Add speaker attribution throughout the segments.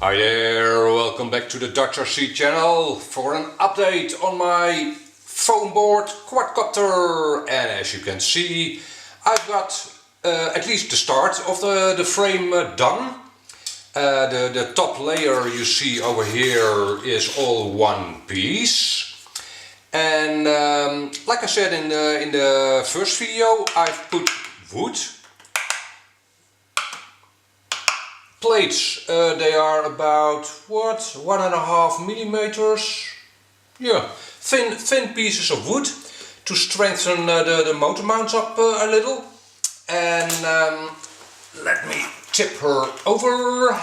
Speaker 1: Hi there, welcome back to the DutchRC channel for an update on my Foamboard QuadCopter. And as you can see, I've got at least the start of the frame done. The top layer you see over here is all one piece. And like I said in the first video, I've put wood plates. They are about what, 1.5 millimeters, yeah, thin pieces of wood to strengthen the motor mounts up a little. And let me tip her over.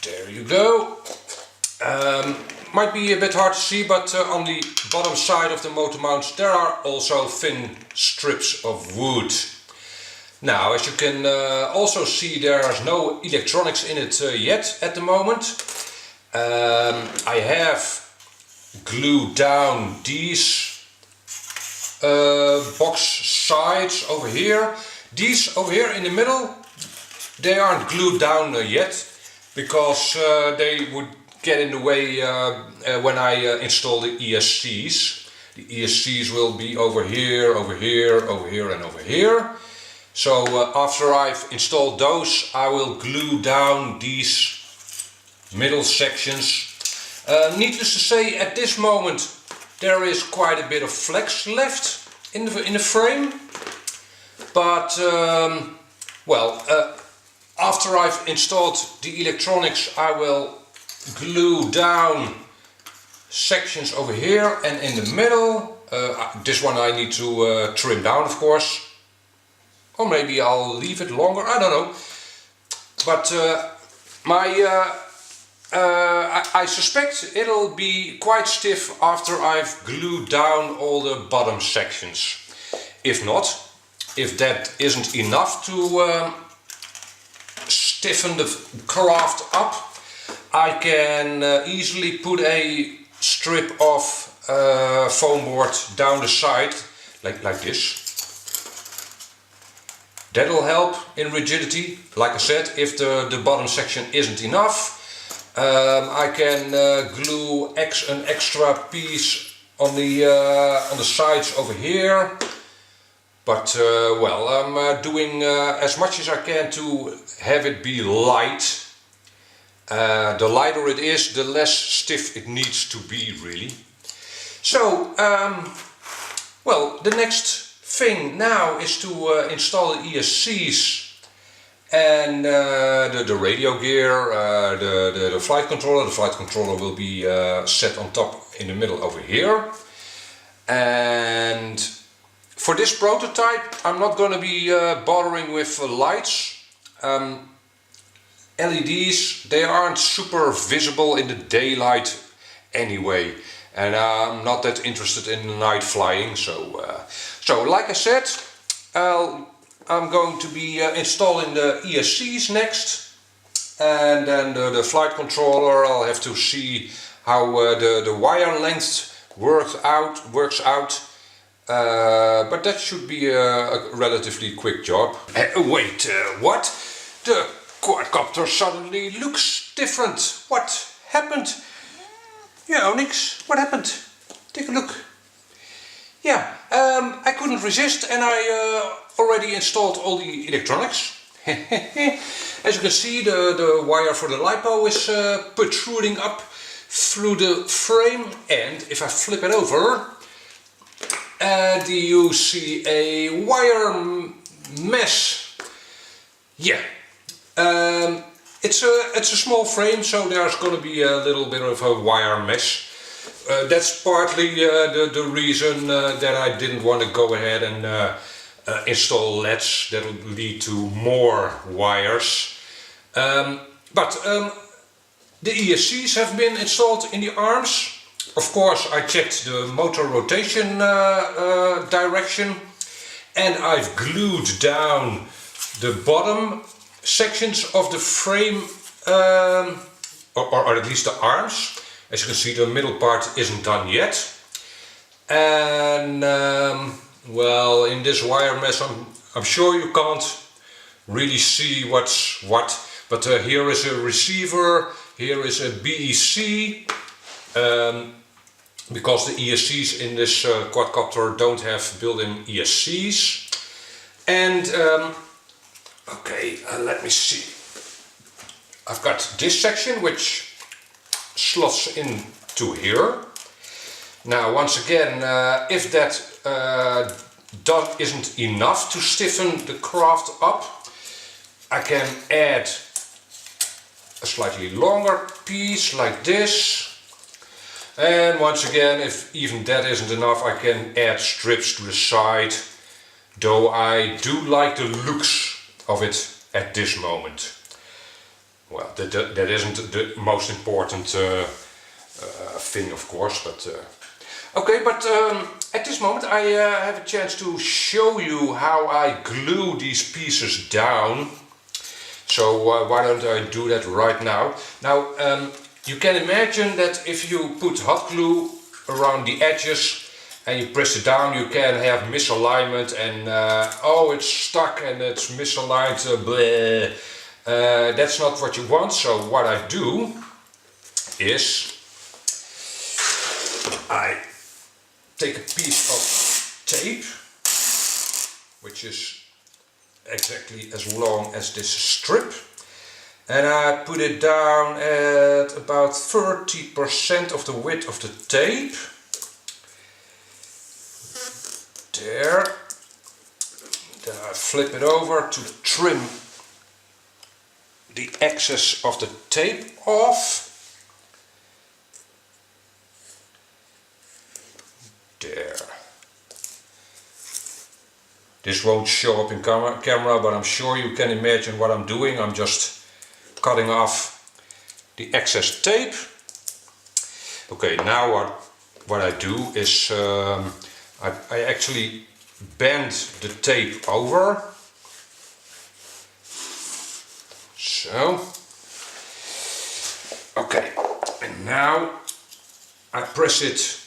Speaker 1: There you go. Might be a bit hard to see, but on the bottom side of the motor mounts there are also thin strips of wood. Now, as you can also see, there's no electronics in it yet at the moment. I have glued down these box sides over here. These over here in the middle, they aren't glued down yet because they would get in the way when I install the ESCs. The ESCs will be over here, over here, over here and over here. So after I've installed those, I will glue down these middle sections. Needless to say, at this moment there is quite a bit of flex left in the frame. But after I've installed the electronics, I will glue down sections over here and in the middle. This one I need to trim down, of course. Or maybe I'll leave it longer, I don't know. But I suspect it'll be quite stiff after I've glued down all the bottom sections. If not, if that isn't enough to stiffen the craft up, I can easily put a strip of foam board down the side, like this. That'll help in rigidity. Like I said, if the bottom section isn't enough, I can glue an extra piece on the sides over here. But well, I'm doing as much as I can to have it be light. The lighter it is, the less stiff it needs to be, really. So, well, the next thing now is to install the ESCs and the radio gear, the flight controller. The flight controller will be set on top in the middle over here. And for this prototype I'm not going to be bothering with lights. LEDs, they aren't super visible in the daylight anyway. And I'm not that interested in night flying, so like I said, I'm going to be installing the ESCs next, and then the flight controller. I'll have to see how the wire length works out, but that should be a relatively quick job. Wait, what? The QuadCopter suddenly looks different. What happened? Yeah, Onyx, what happened? Take a look. Yeah, I couldn't resist and I already installed all the electronics. As you can see, the wire for the LiPo is protruding up through the frame, and if I flip it over, you see a wire mess. Yeah. It's a small frame, so there's going to be a little bit of a wire mesh. That's partly the reason that I didn't want to go ahead and install LEDs that will lead to more wires. But the ESCs have been installed in the arms. Of course, I checked the motor rotation direction, and I've glued down the bottom sections of the frame, or at least the arms. As you can see, the middle part isn't done yet. And well, in this wire mesh I'm sure you can't really see what's what, But here is a receiver, here is a BEC, because the ESCs in this quadcopter don't have built-in ESCs. And okay, let me see. I've got this section which slots into here. Now once again, if that isn't enough to stiffen the craft up, I can add a slightly longer piece like this. And once again, if even that isn't enough, I can add strips to the side, though I do like the looks of it at this moment. Well, that isn't the most important thing, of course, but okay, but at this moment I have a chance to show you how I glue these pieces down. So why don't I do that right now? Now, you can imagine that if you put hot glue around the edges and you press it down, you can have misalignment and oh, it's stuck and it's misaligned, bleh. That's not what you want. So what I do is I take a piece of tape, which is exactly as long as this strip, and I put it down at about 30% of the width of the tape. There. Then I flip it over to trim the excess of the tape off. There. This won't show up in camera, but I'm sure you can imagine what I'm doing. I'm just cutting off the excess tape. Okay, now what I do is I actually bend the tape over. So, okay, and now I press it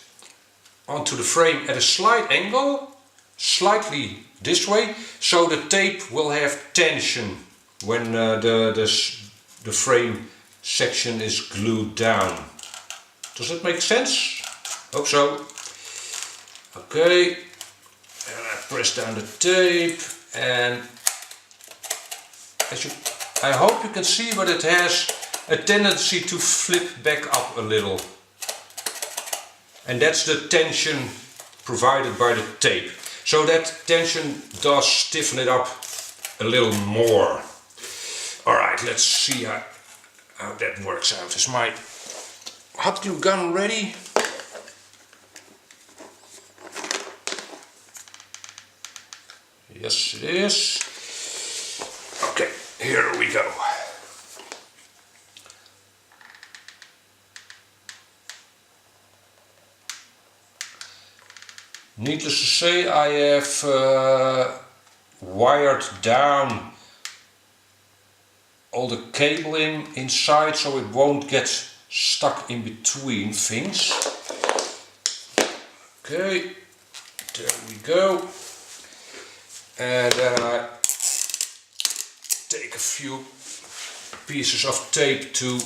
Speaker 1: onto the frame at a slight angle, slightly this way, so the tape will have tension when the frame section is glued down. Does that make sense? Hope so. Okay, and I press down the tape, and I hope you can see, but it has a tendency to flip back up a little. And that's the tension provided by the tape. So that tension does stiffen it up a little more. Alright, let's see how that works out. Is my hot glue gun ready? Yes, it is. Okay, here we go. Needless to say, I have wired down all the cabling inside so it won't get stuck in between things. Okay, there we go. And then I take a few pieces of tape to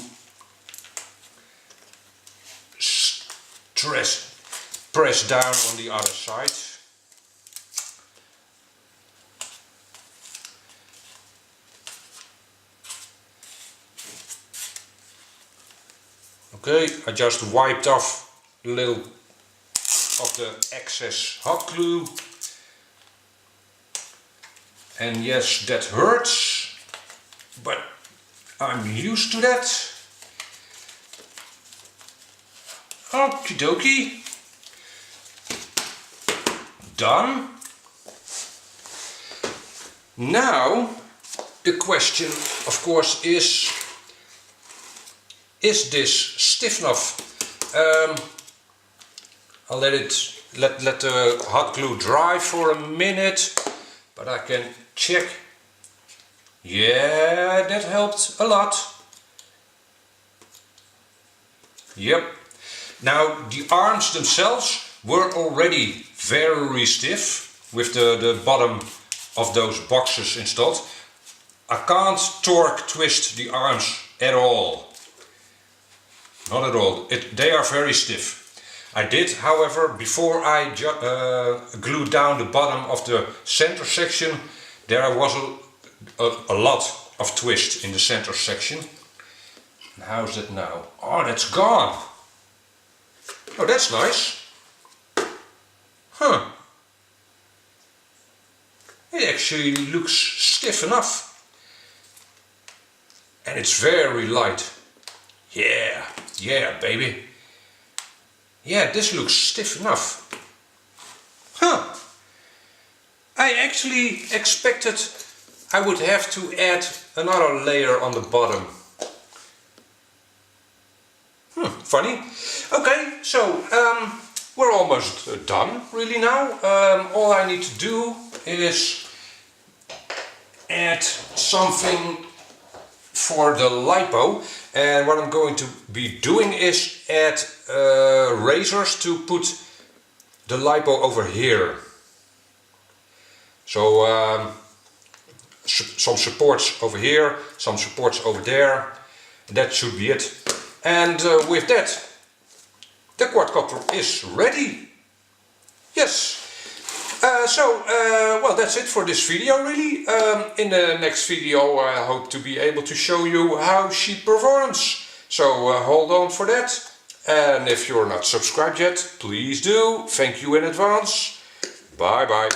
Speaker 1: press down on the other side. Okay, I just wiped off a little of the excess hot glue. And yes, that hurts, but I'm used to that. Okie dokie. Done. Now the question, of course, is this stiff enough? I'll let the hot glue dry for a minute, but I can check. Yeah, that helped a lot. Yep. Now the arms themselves were already very stiff with the bottom of those boxes installed. I can't torque twist the arms at all. Not at all. They are very stiff. I did, however, before I glued down the bottom of the center section, there was a lot of twist in the center section. And how's that now? Oh, that's gone. Oh, that's nice. Huh. It actually looks stiff enough. And it's very light. Yeah, yeah, baby. Yeah, this looks stiff enough. Huh. I actually expected I would have to add another layer on the bottom. Funny. Okay, so we're almost done really now. All I need to do is add something for the lipo, and what I'm going to be doing is add razors to put the lipo over here. So some supports over here, some supports over there. That should be it. And with that, the quadcopter is ready. Yes. Well, that's it for this video really. In the next video I hope to be able to show you how she performs. So hold on for that. And if you're not subscribed yet, please do. Thank you in advance. Bye bye.